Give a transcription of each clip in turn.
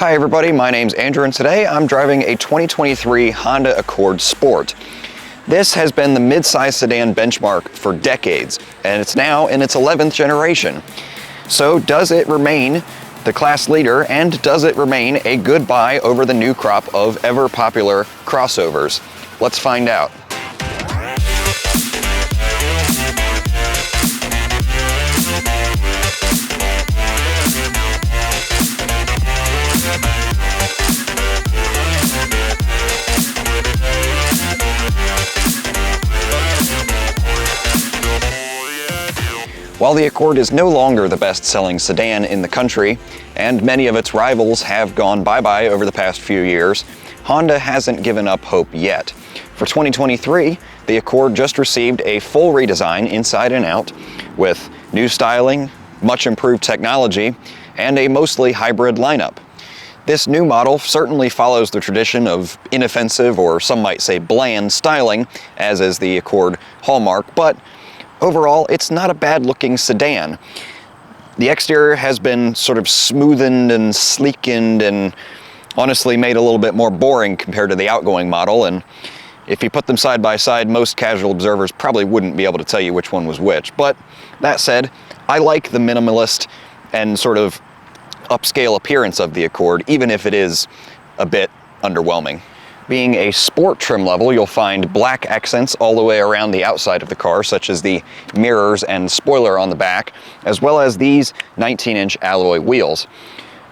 Hi everybody, my name's Andrew and today I'm driving a 2023 Honda Accord Sport. This has been the midsize sedan benchmark for decades and it's now in its 11th generation. So does it remain the class leader and does it remain a good buy over the new crop of ever popular crossovers? Let's find out. While the Accord is no longer the best-selling sedan in the country, and many of its rivals have gone bye-bye over the past few years, Honda hasn't given up hope yet. For 2023, the Accord just received a full redesign inside and out, with new styling, much improved technology, and a mostly hybrid lineup. This new model certainly follows the tradition of inoffensive, or some might say bland, styling, as is the Accord hallmark, but overall, it's not a bad-looking sedan. The exterior has been sort of smoothened and sleekened and honestly made a little bit more boring compared to the outgoing model, and if you put them side by side, most casual observers probably wouldn't be able to tell you which one was which. But that said, I like the minimalist and sort of upscale appearance of the Accord, even if it is a bit underwhelming. Being a sport trim level, you'll find black accents all the way around the outside of the car, such as the mirrors and spoiler on the back, as well as these 19-inch alloy wheels.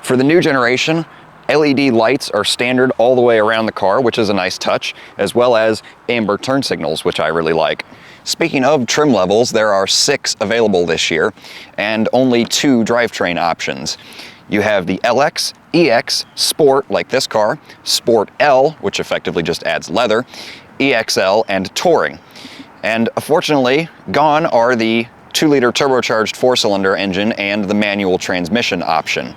For the new generation, LED lights are standard all the way around the car, which is a nice touch, as well as amber turn signals, which I really like. Speaking of trim levels, there are 6 available this year, and only 2 drivetrain options. You have the LX, EX, Sport, like this car, Sport L, which effectively just adds leather, EXL, and Touring. And unfortunately, gone are the 2-liter turbocharged 4-cylinder engine and the manual transmission option.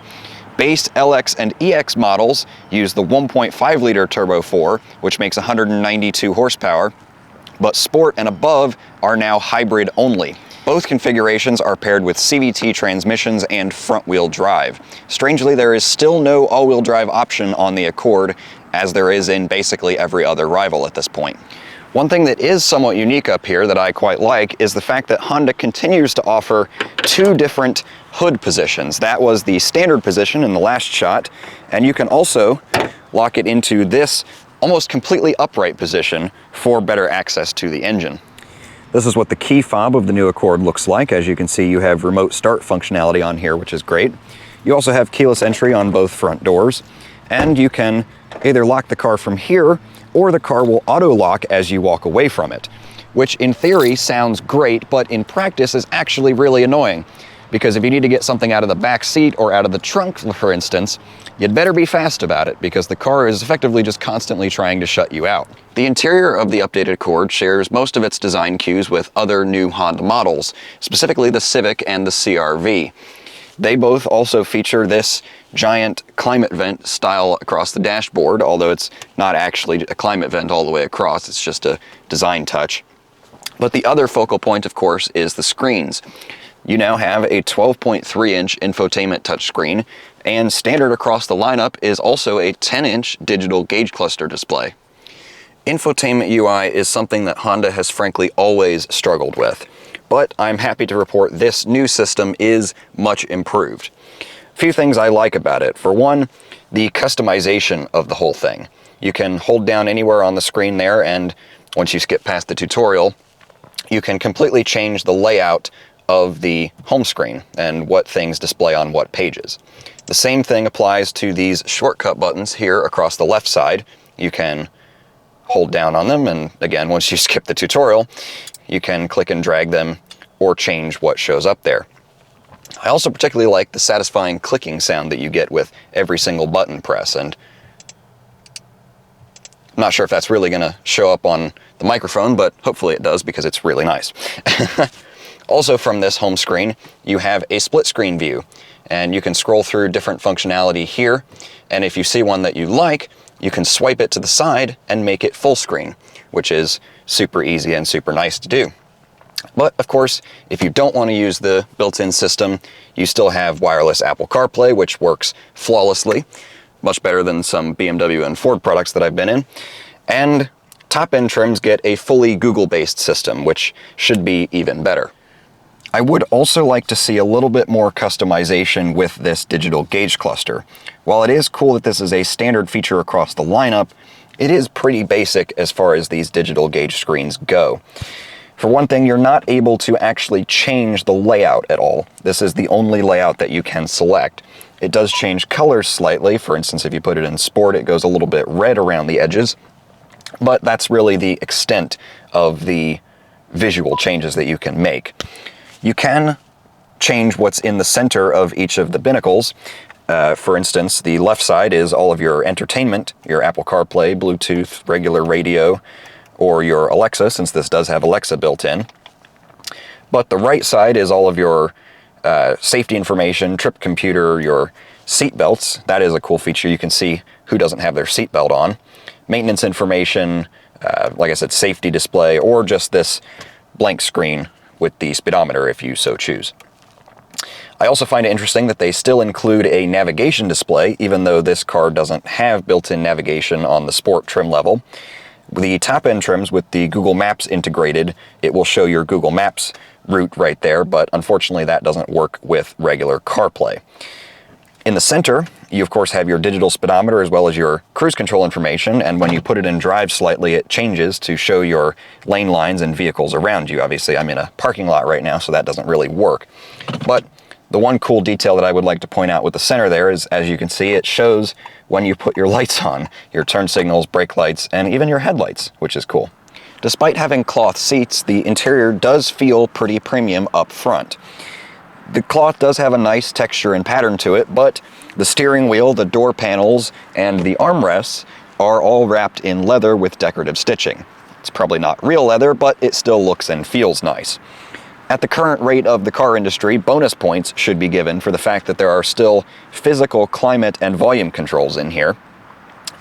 Base LX and EX models use the 1.5-liter Turbo 4, which makes 192 horsepower, but Sport and above are now hybrid only. Both configurations are paired with CVT transmissions and front-wheel drive. Strangely, there is still no all-wheel drive option on the Accord, as there is in basically every other rival at this point. One thing that is somewhat unique up here that I quite like is the fact that Honda continues to offer 2 different hood positions. That was the standard position in the last shot, and you can also lock it into this almost completely upright position for better access to the engine. This is what the key fob of the new Accord looks like. As you can see, you have remote start functionality on here, which is great. You also have keyless entry on both front doors, and you can either lock the car from here, or the car will auto-lock as you walk away from it, which in theory sounds great, but in practice is actually really annoying. Because if you need to get something out of the back seat or out of the trunk, for instance, you'd better be fast about it because the car is effectively just constantly trying to shut you out. The interior of the updated Accord shares most of its design cues with other new Honda models, specifically the Civic and the CR-V. They both also feature this giant climate vent style across the dashboard, although it's not actually a climate vent all the way across, it's just a design touch. But the other focal point, of course, is the screens. You now have a 12.3-inch infotainment touchscreen, and standard across the lineup is also a 10-inch digital gauge cluster display. Infotainment UI is something that Honda has frankly always struggled with, but I'm happy to report this new system is much improved. A few things I like about it. For one, the customization of the whole thing. You can hold down anywhere on the screen there, and once you skip past the tutorial, you can completely change the layout of the home screen and what things display on what pages. The same thing applies to these shortcut buttons here across the left side. You can hold down on them, and again, once you skip the tutorial, you can click and drag them or change what shows up there. I also particularly like the satisfying clicking sound that you get with every single button press, and I'm not sure if that's really going to show up on the microphone, but hopefully it does because it's really nice. Also from this home screen, you have a split screen view, and you can scroll through different functionality here, and if you see one that you like, you can swipe it to the side and make it full screen, which is super easy and super nice to do. But of course, if you don't want to use the built-in system, you still have wireless Apple CarPlay, which works flawlessly. much better than some BMW and Ford products that I've been in. And top-end trims get a fully Google-based system, which should be even better. I would also like to see a little bit more customization with this digital gauge cluster. While it is cool that this is a standard feature across the lineup, it is pretty basic as far as these digital gauge screens go. For one thing, you're not able to actually change the layout at all. This is the only layout that you can select. It does change colors slightly. For instance, if you put it in Sport, it goes a little bit red around the edges, but that's really the extent of the visual changes that you can make. You can change what's in the center of each of the binnacles. For instance, the left side is all of your entertainment, your Apple CarPlay, Bluetooth, regular radio, or your Alexa, since this does have Alexa built in. But the right side is all of your safety information, trip computer, your seat belts. That is a cool feature. You can see who doesn't have their seat belt on. Maintenance information, like I said, safety display, or just this blank screen with the speedometer if you so choose. I also find it interesting that they still include a navigation display, even though this car doesn't have built-in navigation on the Sport trim level. The top-end trims with the Google Maps integrated, it will show your Google Maps route right there, but unfortunately that doesn't work with regular CarPlay. In the center, you of course have your digital speedometer as well as your cruise control information, and when you put it in drive slightly, it changes to show your lane lines and vehicles around you. Obviously, I'm in a parking lot right now, so that doesn't really work. But the one cool detail that I would like to point out with the center there is, as you can see, it shows when you put your lights on, your turn signals, brake lights, and even your headlights, which is cool. Despite having cloth seats, the interior does feel pretty premium up front. The cloth does have a nice texture and pattern to it, but the steering wheel, the door panels, and the armrests are all wrapped in leather with decorative stitching. It's probably not real leather, but it still looks and feels nice. At the current rate of the car industry, bonus points should be given for the fact that there are still physical climate and volume controls in here.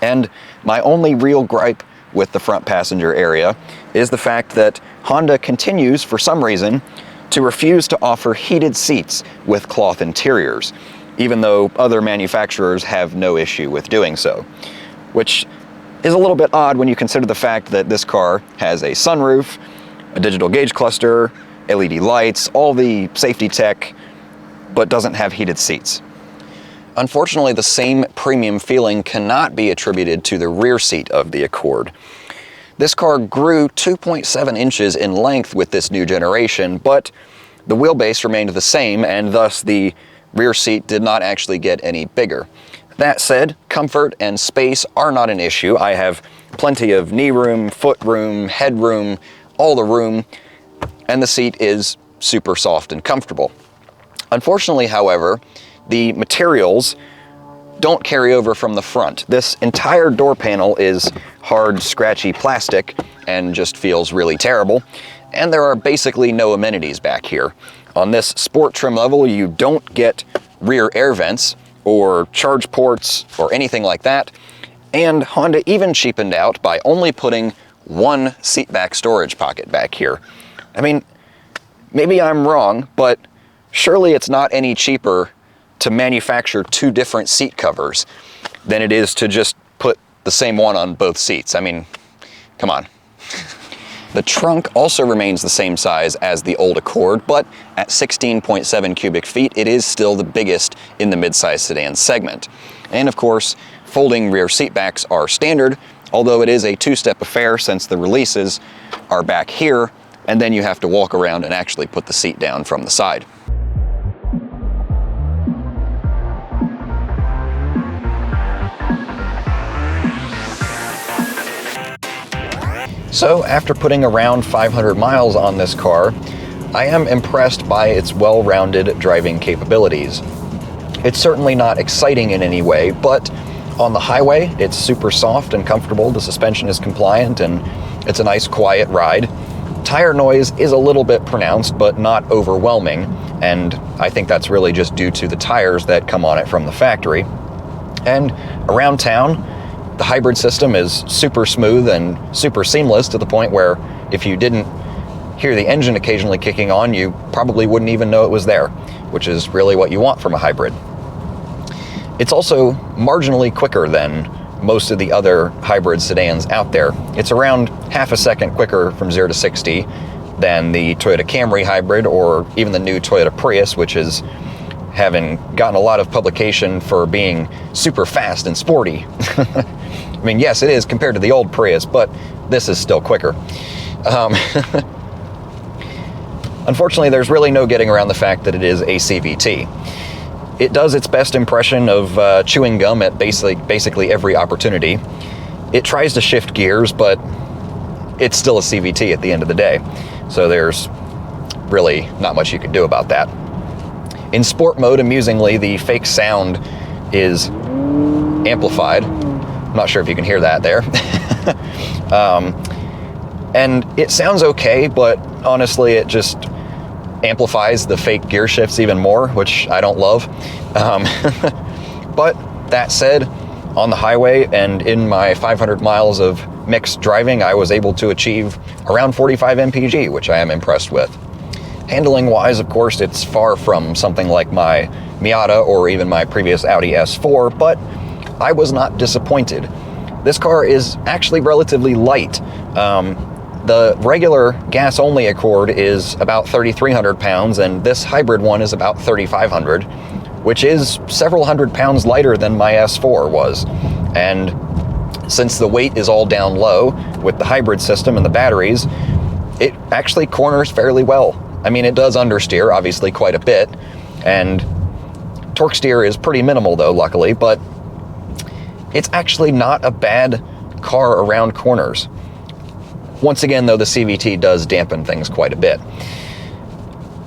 And my only real gripe with the front passenger area is the fact that Honda continues, for some reason, to refuse to offer heated seats with cloth interiors, even though other manufacturers have no issue with doing so, which is a little bit odd when you consider the fact that this car has a sunroof, a digital gauge cluster, LED lights, all the safety tech, but doesn't have heated seats. Unfortunately, the same premium feeling cannot be attributed to the rear seat of the Accord. This car grew 2.7 inches in length with this new generation, but the wheelbase remained the same, and thus the rear seat did not actually get any bigger. That said, comfort and space are not an issue. I have plenty of knee room, foot room, head room, all the room, and the seat is super soft and comfortable. Unfortunately, however, the materials don't carry over from the front. This entire door panel is hard, scratchy plastic and just feels really terrible. And there are basically no amenities back here. On this Sport trim level, you don't get rear air vents or charge ports or anything like that. And Honda even cheapened out by only putting one seatback storage pocket back here. I mean, maybe I'm wrong, but surely it's not any cheaper to manufacture two different seat covers than it is to just put the same one on both seats. I mean, come on. The trunk also remains the same size as the old Accord, but at 16.7 cubic feet, it is still the biggest in the midsize sedan segment. And of course, folding rear seat backs are standard, although it is a two-step affair since the releases are back here, and then you have to walk around and actually put the seat down from the side. So after putting around 500 miles on this car, I am impressed by its well-rounded driving capabilities. It's certainly not exciting in any way, but on the highway, it's super soft and comfortable, the suspension is compliant, and it's a nice quiet ride. Tire noise is a little bit pronounced, but not overwhelming, and I think that's really just due to the tires that come on it from the factory. And around town, the hybrid system is super smooth and super seamless to the point where if you didn't hear the engine occasionally kicking on, you probably wouldn't even know it was there, which is really what you want from a hybrid. It's also marginally quicker than most of the other hybrid sedans out there. It's around half a second quicker from 0 to 60 than the Toyota Camry hybrid or even the new Toyota Prius, which is having gotten a lot of publication for being super fast and sporty. I mean, yes, it is compared to the old Prius, but this is still quicker. Unfortunately, there's really no getting around the fact that it is a CVT. It does its best impression of chewing gum at basically every opportunity. It tries to shift gears, but it's still a CVT at the end of the day. So there's really not much you can do about that. In sport mode, amusingly, the fake sound is amplified. I'm not sure if you can hear that there. And it sounds okay, but honestly, it just amplifies the fake gear shifts even more, which I don't love. But that said, on the highway and in my 500 miles of mixed driving, I was able to achieve around 45 mpg, which I am impressed with. Handling wise, of course, it's far from something like my Miata or even my previous Audi S4, but I was not disappointed. This car is actually relatively light. The regular gas-only Accord is about 3,300 pounds, and this hybrid one is about 3,500, which is several hundred pounds lighter than my S4 was. And since the weight is all down low with the hybrid system and the batteries, it actually corners fairly well. I mean, it does understeer, obviously, quite a bit, and torque steer is pretty minimal, though, luckily, but it's actually not a bad car around corners. Once again, though, the CVT does dampen things quite a bit.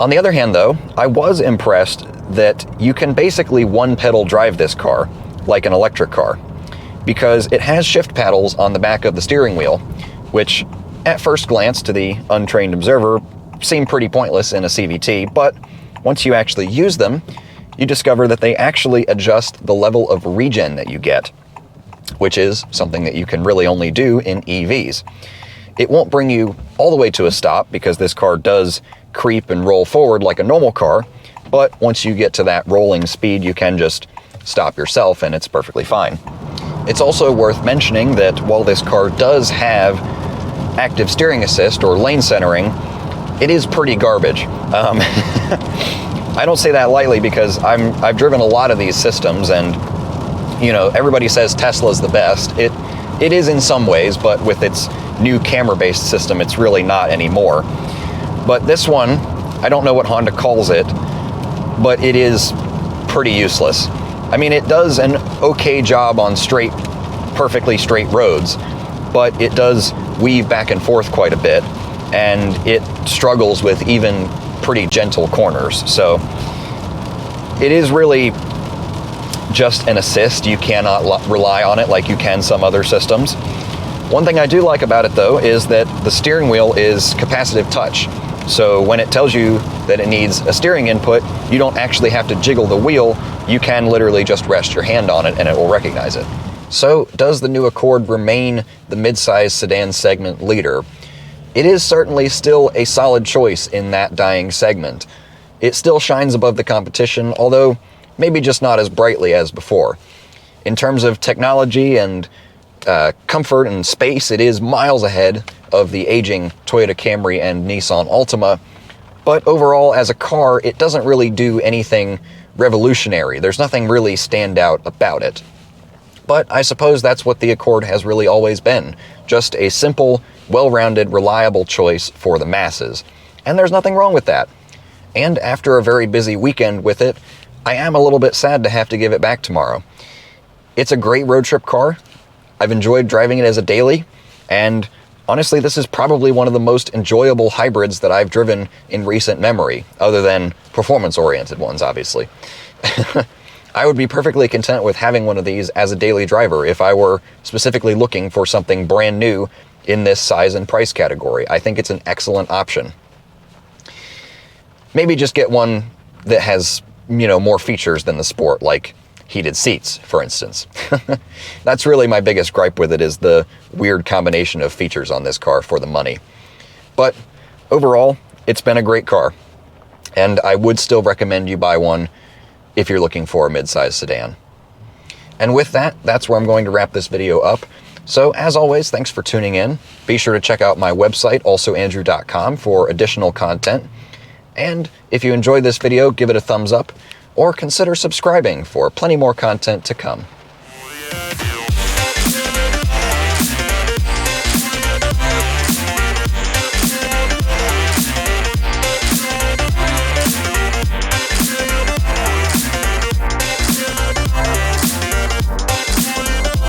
On the other hand, though, I was impressed that you can basically one-pedal drive this car, like an electric car, because it has shift paddles on the back of the steering wheel, which, at first glance, to the untrained observer, seem pretty pointless in a CVT, but once you actually use them, you discover that they actually adjust the level of regen that you get, which is something that you can really only do in EVs. It won't bring you all the way to a stop because this car does creep and roll forward like a normal car, but once you get to that rolling speed, you can just stop yourself and it's perfectly fine. It's also worth mentioning that while this car does have active steering assist or lane centering, it is pretty garbage. I don't say that lightly because I've driven a lot of these systems, and you know, everybody says Tesla's the best. It is in some ways, but with its new camera-based system, it's really not anymore. But this one, I don't know what Honda calls it, but it is pretty useless. I mean, it does an okay job on perfectly straight roads, but it does weave back and forth quite a bit, and it struggles with even pretty gentle corners. So it is really just an assist. You cannot rely on it like you can some other systems. One thing I do like about it, though, is that the steering wheel is capacitive touch. So when it tells you that it needs a steering input, you don't actually have to jiggle the wheel. You can literally just rest your hand on it and it will recognize it. So does the new Accord remain the midsize sedan segment leader? It is certainly still a solid choice in that dying segment. It still shines above the competition, although maybe just not as brightly as before. In terms of technology and comfort and space, it is miles ahead of the aging Toyota Camry and Nissan Altima, but overall as a car, it doesn't really do anything revolutionary. There's nothing really stand out about it. But I suppose that's what the Accord has really always been, just a simple, well-rounded, reliable choice for the masses. And there's nothing wrong with that. And after a very busy weekend with it, I am a little bit sad to have to give it back tomorrow. It's a great road trip car. I've enjoyed driving it as a daily, and honestly, this is probably one of the most enjoyable hybrids that I've driven in recent memory, other than performance-oriented ones, obviously. I would be perfectly content with having one of these as a daily driver if I were specifically looking for something brand new in this size and price category. I think it's an excellent option. Maybe just get one that has, you know, more features than the Sport, like heated seats, for instance. That's really my biggest gripe with it, is the weird combination of features on this car for the money. But overall, it's been a great car, and I would still recommend you buy one if you're looking for a midsize sedan. And with that, that's where I'm going to wrap this video up. So as always, thanks for tuning in. Be sure to check out my website, alsoandrew.com, for additional content. And if you enjoyed this video, give it a thumbs up, or consider subscribing for plenty more content to come.